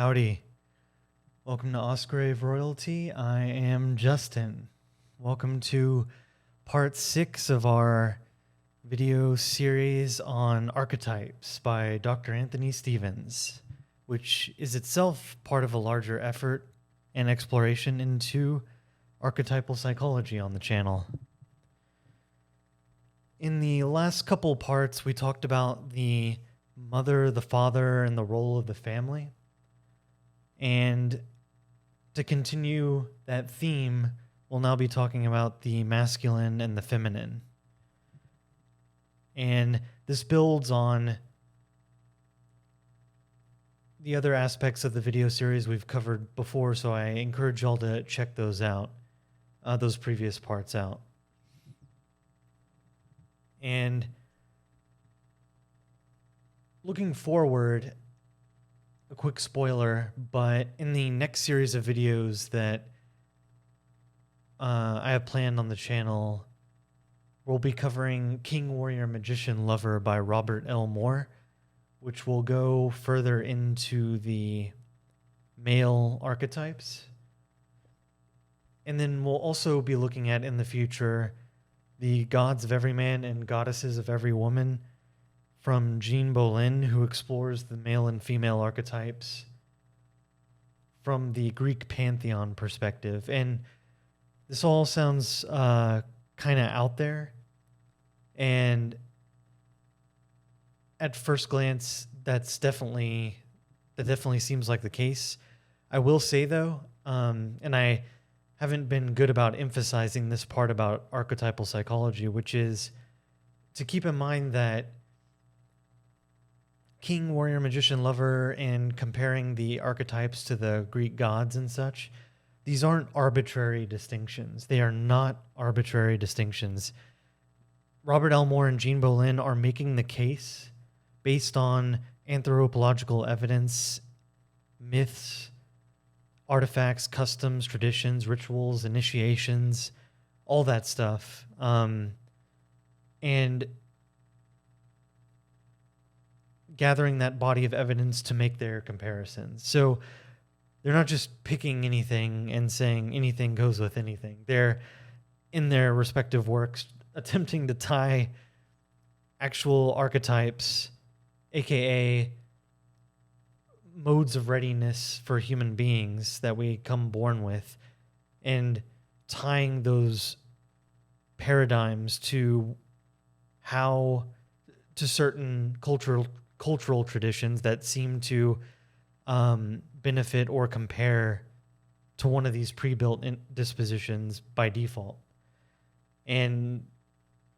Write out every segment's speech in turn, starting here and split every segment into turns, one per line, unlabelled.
Howdy. Welcome to Ausgrave Royalty. I am Justin. Welcome to part 6 of our video series on archetypes by Dr. Anthony Stevens, which is itself part of a larger effort and exploration into archetypal psychology on the channel. In the last couple parts, we talked about the mother, the father, and the role of the family. And to continue that theme, we'll now be talking about the masculine and the feminine. And this builds on the other aspects of the video series we've covered before, so I encourage y'all to check those out, those previous parts out. And looking forward, a quick spoiler, but in the next series of videos that I have planned on the channel, we'll be covering King, Warrior, Magician, Lover by Robert L. Moore, which will go further into the male archetypes. And then we'll also be looking at, in the future, the gods of every man and goddesses of every woman from Jean Bolin, who explores the male and female archetypes from the Greek pantheon perspective. And this all sounds kind of out there. And at first glance, that definitely seems like the case. I will say, though, and I haven't been good about emphasizing this part about archetypal psychology, which is to keep in mind that King, Warrior, Magician, Lover, and comparing the archetypes to the Greek gods and such, these aren't arbitrary distinctions. They are not arbitrary distinctions. Robert L. Moore and Jean Bolin are making the case based on anthropological evidence, myths, artifacts, customs, traditions, rituals, initiations, all that stuff. And gathering that body of evidence to make their comparisons. So they're not just picking anything and saying anything goes with anything. They're, in their respective works, attempting to tie actual archetypes, aka modes of readiness for human beings that we come born with, and tying those paradigms to certain cultural traditions that seem to benefit or compare to one of these pre-built dispositions by default. And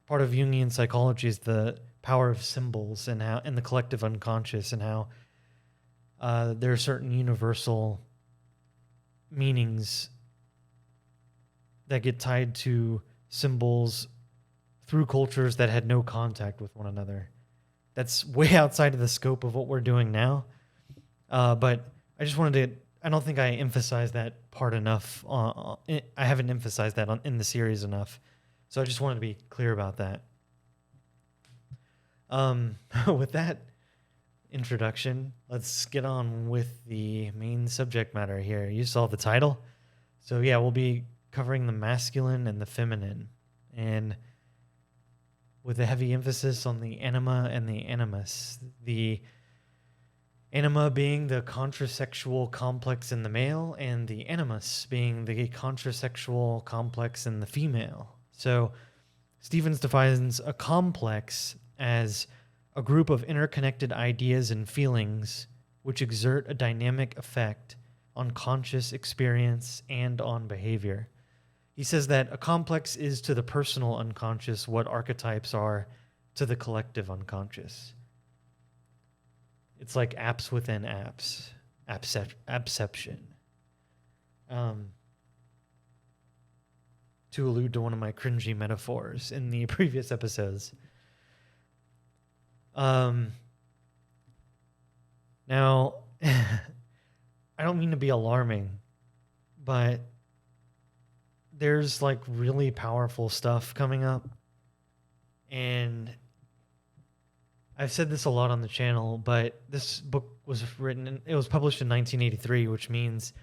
part of Jungian psychology is the power of symbols and how, in the collective unconscious, and how there are certain universal meanings that get tied to symbols through cultures that had no contact with one another. That's way outside of the scope of what we're doing now. But I just wanted to, I don't think I emphasized that part enough. I haven't emphasized that in the series enough. So I just wanted to be clear about that. With that introduction, let's get on with the main subject matter here. You saw the title. So yeah, we'll be covering the masculine and the feminine, and with a heavy emphasis on the anima and the animus. The anima being the contrasexual complex in the male, and the animus being the contrasexual complex in the female. So Stevens defines a complex as a group of interconnected ideas and feelings which exert a dynamic effect on conscious experience and on behavior. He says that a complex is to the personal unconscious what archetypes are to the collective unconscious. It's like apps within apps, abception. To allude to one of my cringy metaphors in the previous episodes. Now, I don't mean to be alarming, but there's like really powerful stuff coming up, and I've said this a lot on the channel, but this book was it was published in 1983, which means,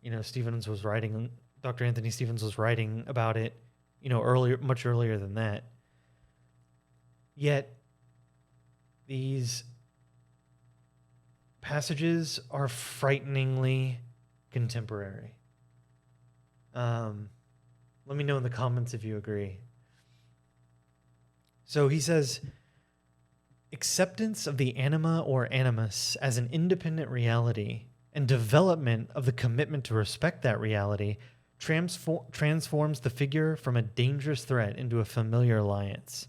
Dr. Anthony Stevens was writing about it, much earlier than that. Yet, these passages are frighteningly contemporary. Let me know in the comments if you agree. So he says, acceptance of the anima or animus as an independent reality and development of the commitment to respect that reality transforms the figure from a dangerous threat into a familiar alliance.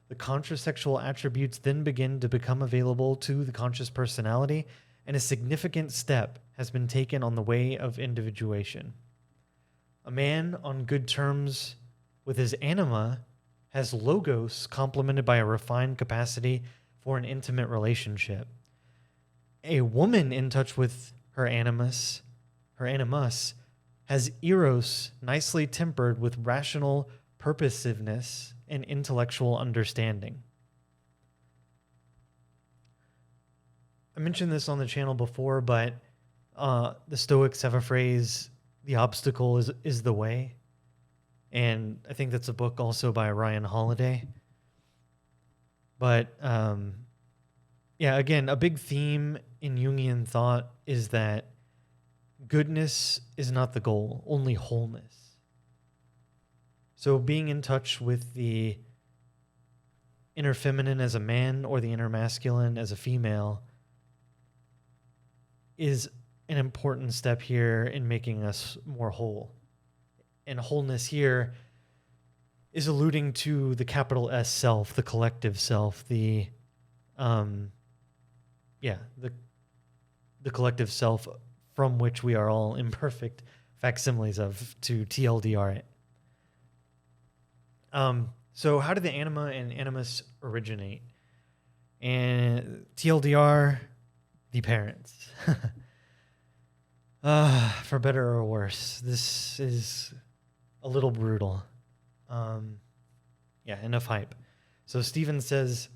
The contrasexual attributes then begin to become available to the conscious personality, and a significant step has been taken on the way of individuation. A man on good terms with his anima has logos complemented by a refined capacity for an intimate relationship. A woman in touch with her animus, has eros nicely tempered with rational purposiveness and intellectual understanding. I mentioned this on the channel before, but the Stoics have a phrase, the obstacle is the way. And I think that's a book also by Ryan Holiday. But again, a big theme in Jungian thought is that goodness is not the goal, only wholeness. So being in touch with the inner feminine as a man or the inner masculine as a female is an important step here in making us more whole. And wholeness here is alluding to the capital S self, the collective self, the collective self from which we are all imperfect facsimiles of, to TLDR it. So how did the anima and animus originate? And TLDR, the parents. For better or worse, this is a little brutal. Enough hype. So Stephen says,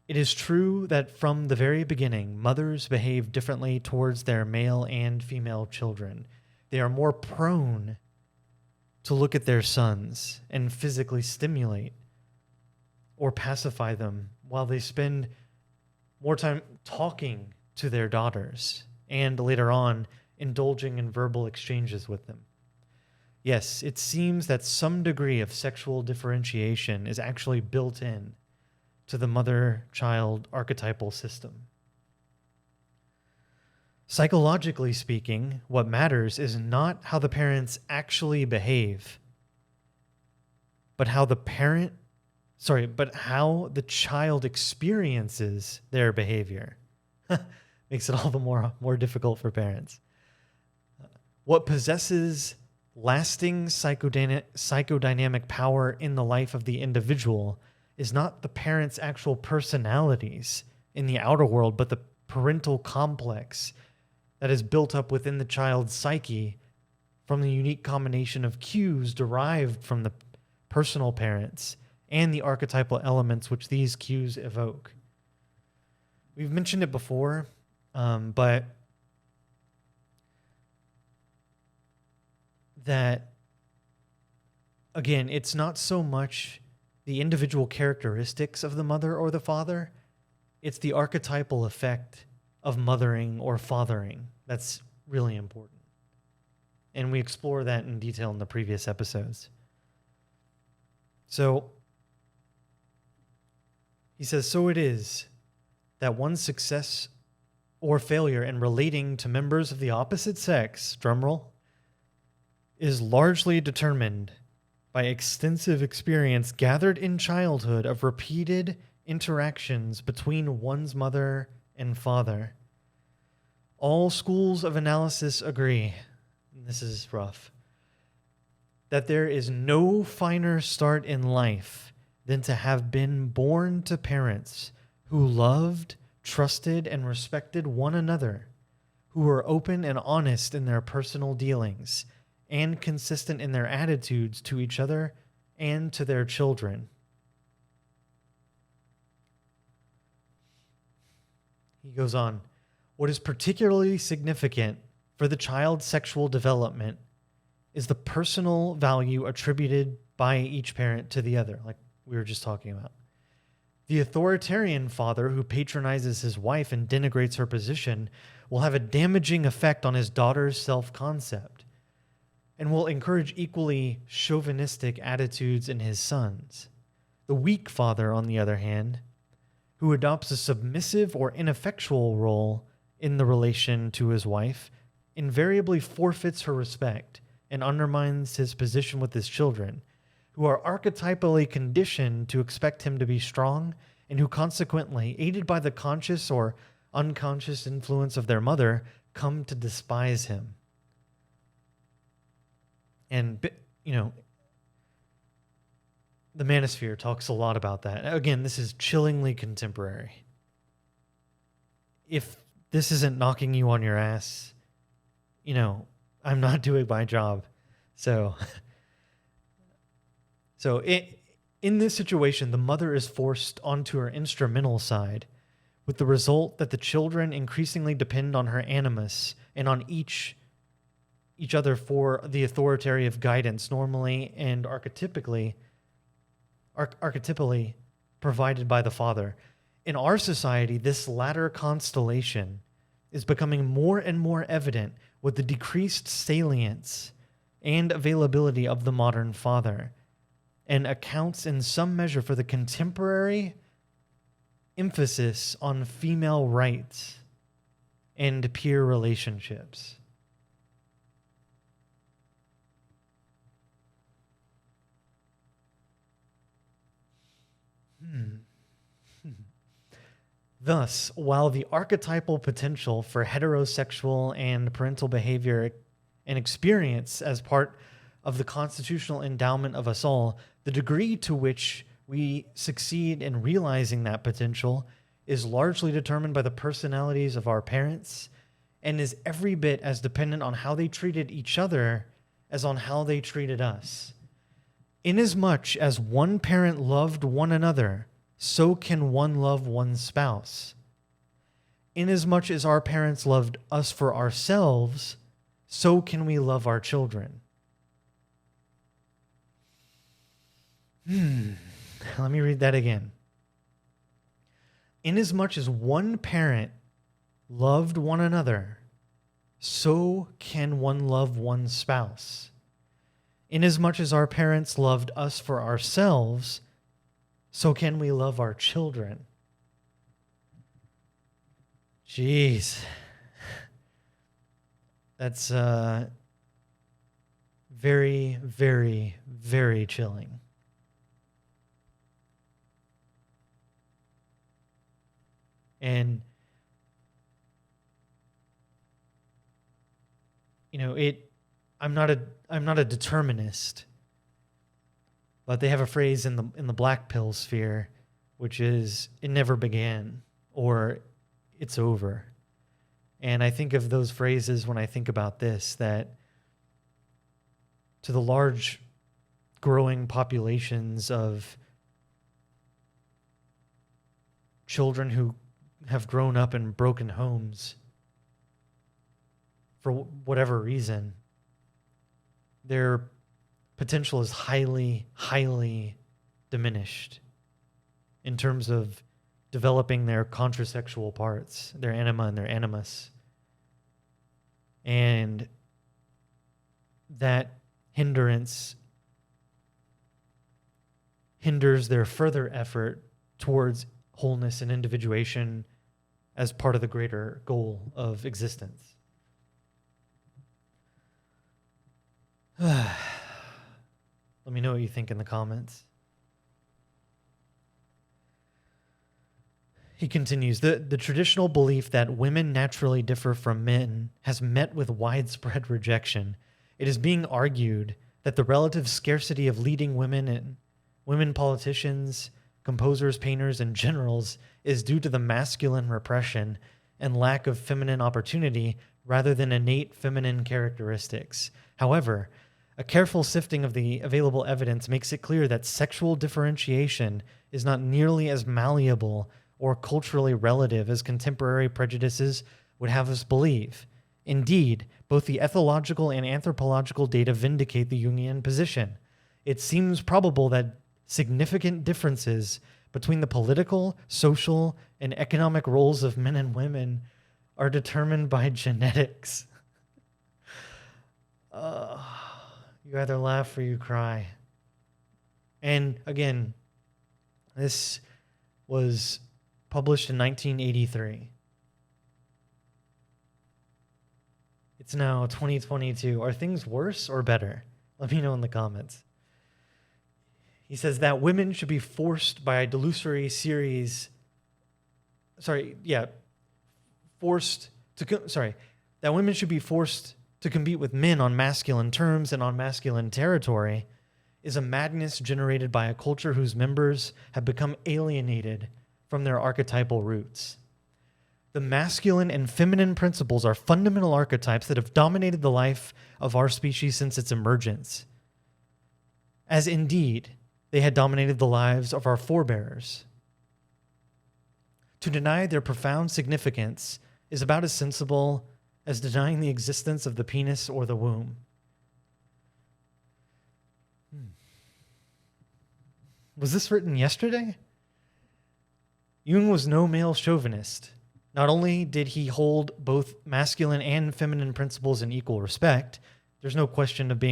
it is true that from the very beginning, mothers behave differently towards their male and female children. They are more prone to look at their sons and physically stimulate or pacify them, while they spend more time talking to their daughters and later on indulging in verbal exchanges with them. Yes, it seems that some degree of sexual differentiation is actually built in to the mother-child archetypal system. Psychologically speaking, what matters is not how the parents actually behave, but how the child experiences their behavior. Makes it all the more difficult for parents. What possesses lasting psychodynamic power in the life of the individual is not the parent's actual personalities in the outer world, but the parental complex that is built up within the child's psyche from the unique combination of cues derived from the personal parents and the archetypal elements which these cues evoke. We've mentioned it before, but that, again, it's not so much the individual characteristics of the mother or the father, it's the archetypal effect of mothering or fathering that's really important. And we explore that in detail in the previous episodes. So, he says, so it is that one's success or failure in relating to members of the opposite sex, drumroll, is largely determined by extensive experience gathered in childhood of repeated interactions between one's mother and father. All schools of analysis agree, and this is rough, that there is no finer start in life than to have been born to parents who loved, trusted, and respected one another, who were open and honest in their personal dealings, and consistent in their attitudes to each other and to their children. He goes on, what is particularly significant for the child's sexual development is the personal value attributed by each parent to the other, like we were just talking about. The authoritarian father who patronizes his wife and denigrates her position will have a damaging effect on his daughter's self-concept and will encourage equally chauvinistic attitudes in his sons. The weak father, on the other hand, who adopts a submissive or ineffectual role in the relation to his wife, invariably forfeits her respect and undermines his position with his children, who are archetypally conditioned to expect him to be strong, and who consequently, aided by the conscious or unconscious influence of their mother, come to despise him. And, the Manosphere talks a lot about that. Again, this is chillingly contemporary. If this isn't knocking you on your ass, I'm not doing my job. So in this situation, the mother is forced onto her instrumental side, with the result that the children increasingly depend on her animus and on each other for the authoritative guidance normally and archetypally provided by the father. In our society, this latter constellation is becoming more and more evident with the decreased salience and availability of the modern father, and accounts in some measure for the contemporary emphasis on female rights and peer relationships. Thus, while the archetypal potential for heterosexual and parental behavior and experience as part of the constitutional endowment of us all, the degree to which we succeed in realizing that potential is largely determined by the personalities of our parents and is every bit as dependent on how they treated each other as on how they treated us. Inasmuch as one parent loved one another, so can one love one's spouse. Inasmuch as our parents loved us for ourselves, so can we love our children. Let me read that again. Inasmuch as one parent loved one another, so can one love one's spouse. Inasmuch as our parents loved us for ourselves, so can we love our children. Jeez. That's very, very, very chilling. And I'm not a determinist, but they have a phrase in the black pill sphere, which is "it never began" or "it's over." And I think of those phrases when I think about this, that to the large growing populations of children who have grown up in broken homes for whatever reason, their potential is highly, highly diminished in terms of developing their contrasexual parts, their anima and their animus. And that hindrance hinders their further effort towards wholeness and individuation as part of the greater goal of existence. Let me know what you think in the comments. He continues, the traditional belief that women naturally differ from men has met with widespread rejection. It is being argued that the relative scarcity of leading women and women politicians, composers, painters, and generals is due to the masculine repression and lack of feminine opportunity rather than innate feminine characteristics. However, a careful sifting of the available evidence makes it clear that sexual differentiation is not nearly as malleable or culturally relative as contemporary prejudices would have us believe. Indeed, both the ethological and anthropological data vindicate the Jungian position. It seems probable that significant differences between the political, social, and economic roles of men and women are determined by genetics. You either laugh or you cry. And again, this was published in 1983. It's now 2022. Are things worse or better? Let me know in the comments. He says that women should be forced by a delusory series. That women should be forced to compete with men on masculine terms and on masculine territory is a madness generated by a culture whose members have become alienated from their archetypal roots. The masculine and feminine principles are fundamental archetypes that have dominated the life of our species since its emergence, as indeed they had dominated the lives of our forebears. To deny their profound significance is about as sensible as denying the existence of the penis or the womb. Was this written yesterday? Jung was no male chauvinist. Not only did he hold both masculine and feminine principles in equal respect, there's no question of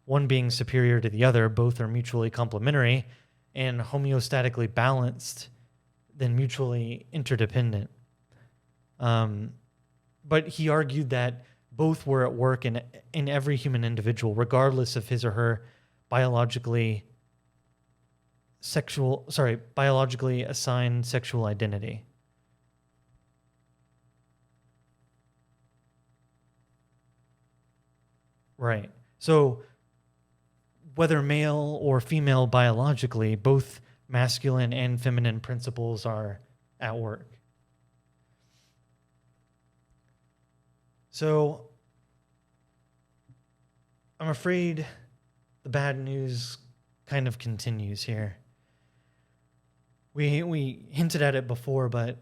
one being superior to the other. Both are mutually complementary and homeostatically balanced, then mutually interdependent. But he argued that both were at work in every human individual, regardless of his or her biologically assigned sexual identity. Right. So whether male or female biologically, both masculine and feminine principles are at work. So I'm afraid the bad news kind of continues here. We hinted at it before, but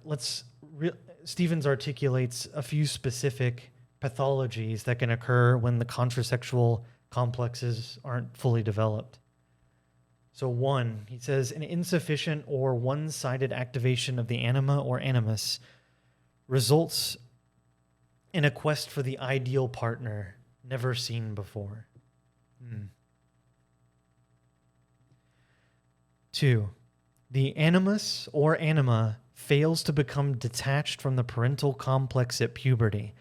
Stevens articulates a few specific pathologies that can occur when the contrasexual complexes aren't fully developed. So one, he says, an insufficient or one-sided activation of the anima or animus results in a quest for the ideal partner never seen before. 2, the animus or anima fails to become detached from the parental complex at puberty,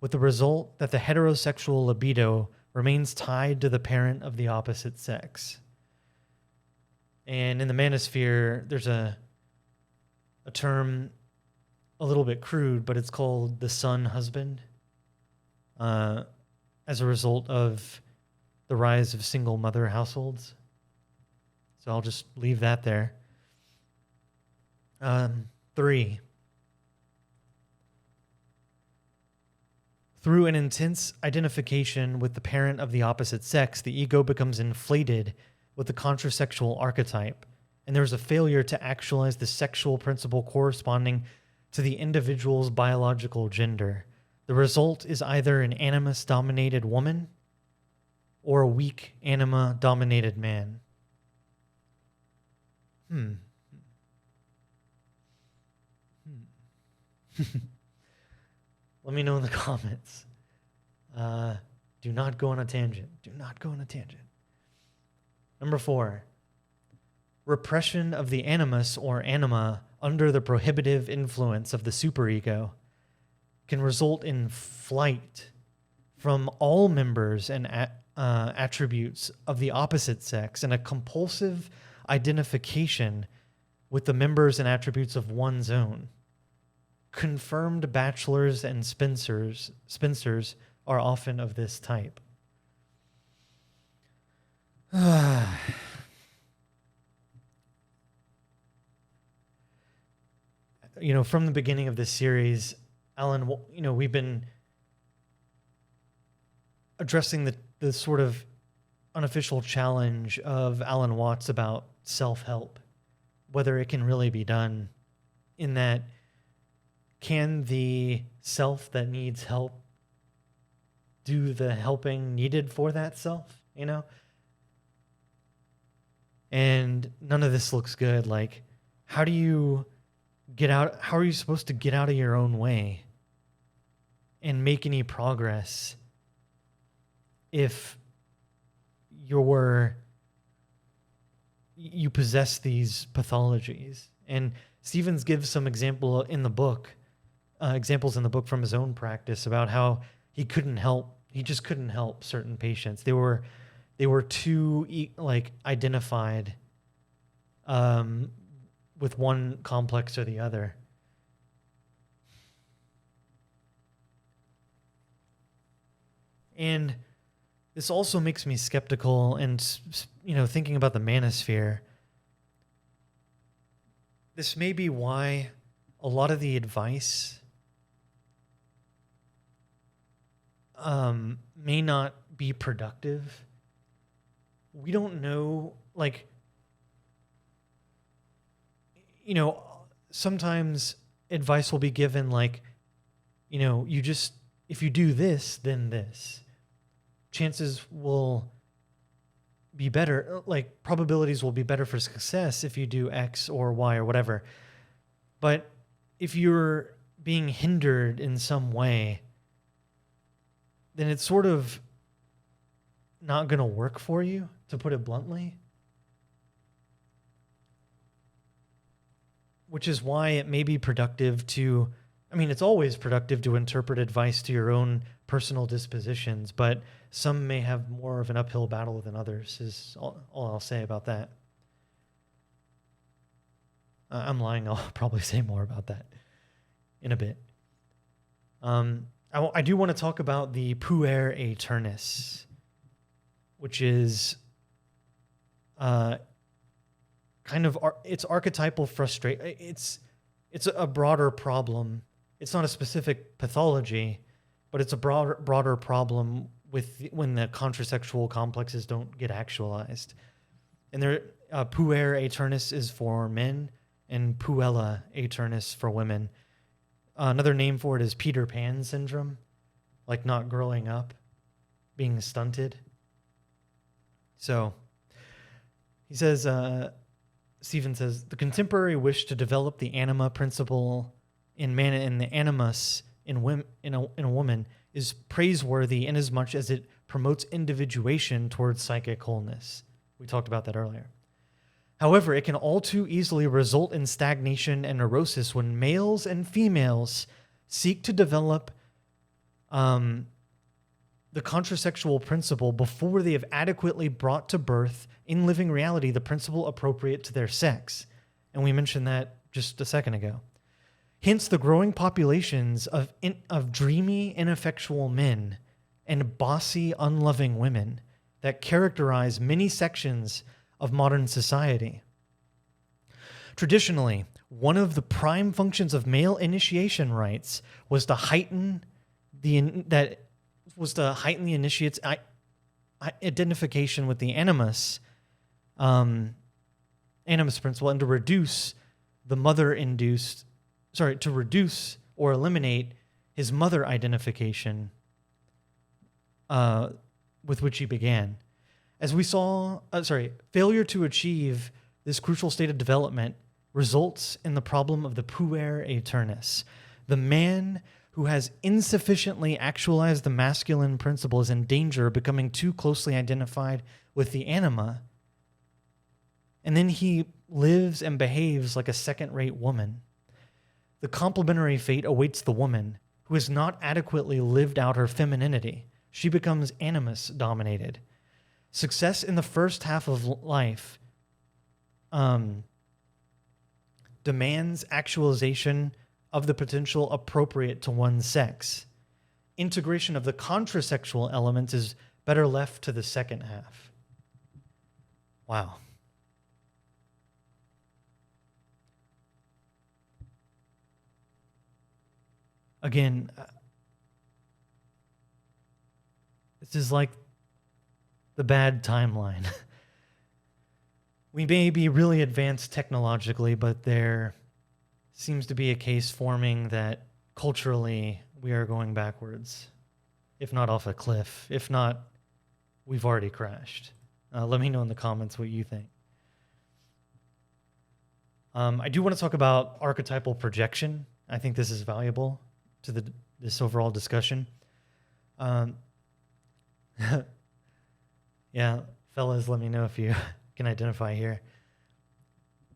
with the result that the heterosexual libido remains tied to the parent of the opposite sex. And in the manosphere, there's a term a little bit crude, but it's called the sun husband, as a result of the rise of single mother households. So I'll just leave that there. 3, through an intense identification with the parent of the opposite sex, the ego becomes inflated with the contrasexual archetype, and there's a failure to actualize the sexual principle corresponding to the individual's biological gender. The result is either an animus-dominated woman or a weak anima-dominated man. Let me know in the comments. Do not go on a tangent. Do not go on a tangent. Number 4, repression of the animus or anima under the prohibitive influence of the superego can result in flight from all members and attributes of the opposite sex and a compulsive identification with the members and attributes of one's own. Confirmed bachelors and spinsters are often of this type. From the beginning of this series, Alan, we've been addressing the sort of unofficial challenge of Alan Watts about self-help, whether it can really be done in that, can the self that needs help do the helping needed for that self, you know? And none of this looks good. Like, how are you supposed to get out of your own way and make any progress if you possess these pathologies? And Stevens gives some examples in the book from his own practice about how he just couldn't help certain patients. They were too identified with one complex or the other. And this also makes me skeptical, and thinking about the manosphere. This may be why a lot of the advice may not be productive. We don't know, sometimes advice will be given if you do this, then this. Chances will be better, probabilities will be better for success if you do X or Y or whatever. But if you're being hindered in some way, then it's sort of not going to work for you, to put it bluntly. Which is why it may be productive it's always productive to interpret advice to your own personal dispositions, but some may have more of an uphill battle than others, is all I'll say about that. I'm lying. I'll probably say more about that in a bit. I do want to talk about the Puer Aeternus, which is it's archetypal frustration. It's a broader problem. It's not a specific pathology, but it's a broader problem when the contrasexual complexes don't get actualized. And Puer Aeternus is for men, and Puella Aeternus for women. Another name for it is Peter Pan syndrome, like not growing up, being stunted. So he says, Stephen says, the contemporary wish to develop the anima principle in man and the animus in a woman is praiseworthy inasmuch as it promotes individuation towards psychic wholeness. We talked about that earlier. However, it can all too easily result in stagnation and neurosis when males and females seek to develop the contrasexual principle before they have adequately brought to birth in living reality the principle appropriate to their sex. And we mentioned that just a second ago. Hence, the growing populations of dreamy, ineffectual men and bossy, unloving women that characterize many sections of modern society. Traditionally, one of the prime functions of male initiation rites was to heighten the initiate's identification with the animus principle, and to reduce or eliminate his mother identification with which he began. As we saw, failure to achieve this crucial state of development results in the problem of the Puer Aeternus. The man who has insufficiently actualized the masculine principle is in danger of becoming too closely identified with the anima, and then he lives and behaves like a second-rate woman. The complementary fate awaits the woman who has not adequately lived out her femininity. She becomes animus-dominated. Success in the first half of life demands actualization of the potential appropriate to one's sex. Integration of the contrasexual elements is better left to the second half. Wow. Again, this is like the bad timeline. We may be really advanced technologically, but there seems to be a case forming that culturally we are going backwards, if not off a cliff. If not, we've already crashed. Let me know in the comments what you think. I do want to talk about archetypal projection. I think this is valuable to this overall discussion. Yeah, fellas, let me know if you can identify here.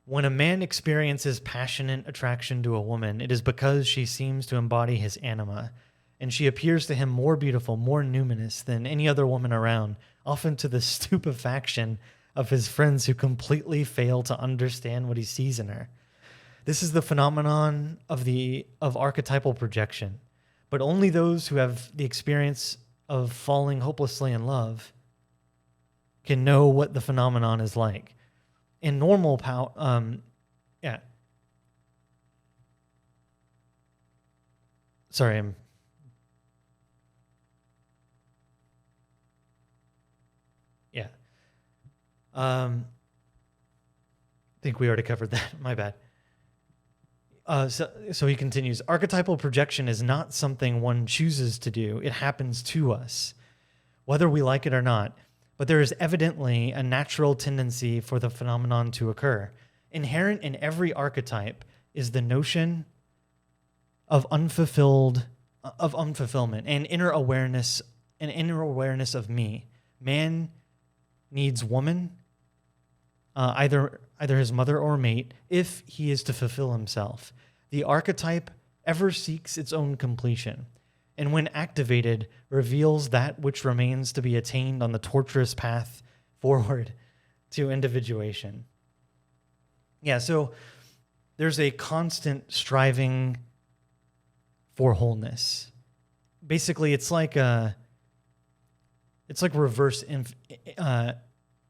When a man experiences passionate attraction to a woman, it is because she seems to embody his anima, and she appears to him more beautiful, more numinous than any other woman around, often to the stupefaction of his friends who completely fail to understand what he sees in her. This is the phenomenon of archetypal projection, but only those who have the experience of falling hopelessly in love can know what the phenomenon is like. In normal sorry, I think we already covered that. My bad. So he continues, archetypal projection is not something one chooses to do. It happens to us, whether we like it or not. But there is evidently a natural tendency for the phenomenon to occur. Inherent in every archetype is the notion of unfulfillment and inner awareness of me. Man needs woman, either his mother or mate, if he is to fulfill himself. The archetype ever seeks its own completion, and when activated, reveals that which remains to be attained on the torturous path forward to individuation. Yeah, so there's a constant striving for wholeness. Basically, it's like reverse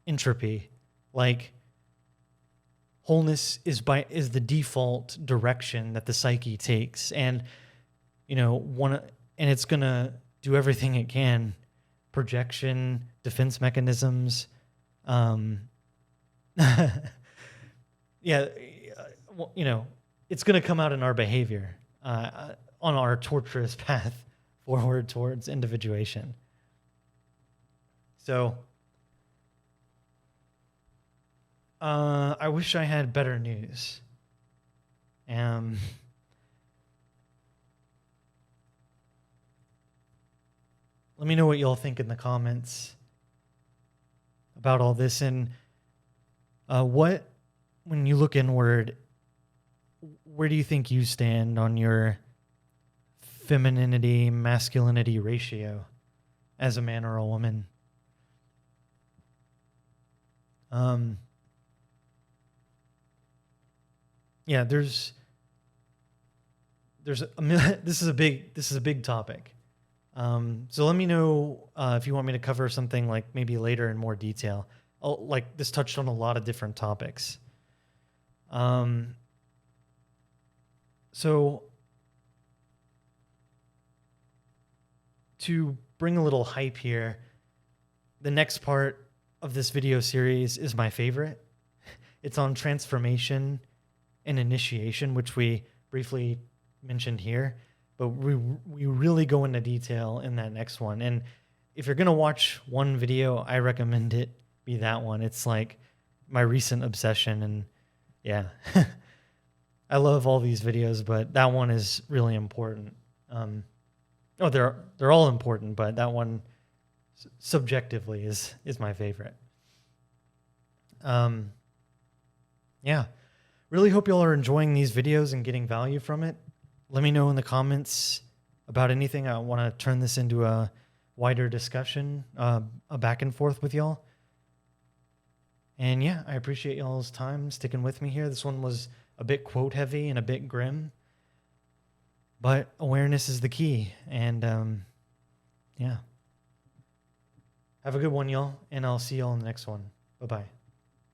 entropy. Like, wholeness is the default direction that the psyche takes, and it's gonna do everything it can. Projection, defense mechanisms, it's gonna come out in our behavior on our torturous path forward towards individuation. So I wish I had better news. Let me know what y'all think in the comments about all this, and when you look inward, where do you think you stand on your femininity masculinity ratio as a man or a woman? Yeah, this is a big topic. So let me know if you want me to cover something like maybe later in more detail. Like this touched on a lot of different topics. So to bring a little hype here, the next part of this video series is my favorite. It's on transformation and initiation, which we briefly mentioned here, but we really go into detail in that next one. And if you're going to watch one video, I recommend it be that one. It's like my recent obsession, and yeah, I love all these videos, but that one is really important. They're all important, but that one subjectively is my favorite. Yeah, really hope y'all are enjoying these videos and getting value from it. Let me know in the comments about anything. I want to turn this into a wider discussion, a back and forth with y'all. And yeah, I appreciate y'all's time sticking with me here. This one was a bit quote heavy and a bit grim, but awareness is the key. And yeah, have a good one, y'all, and I'll see y'all in the next one. Bye-bye.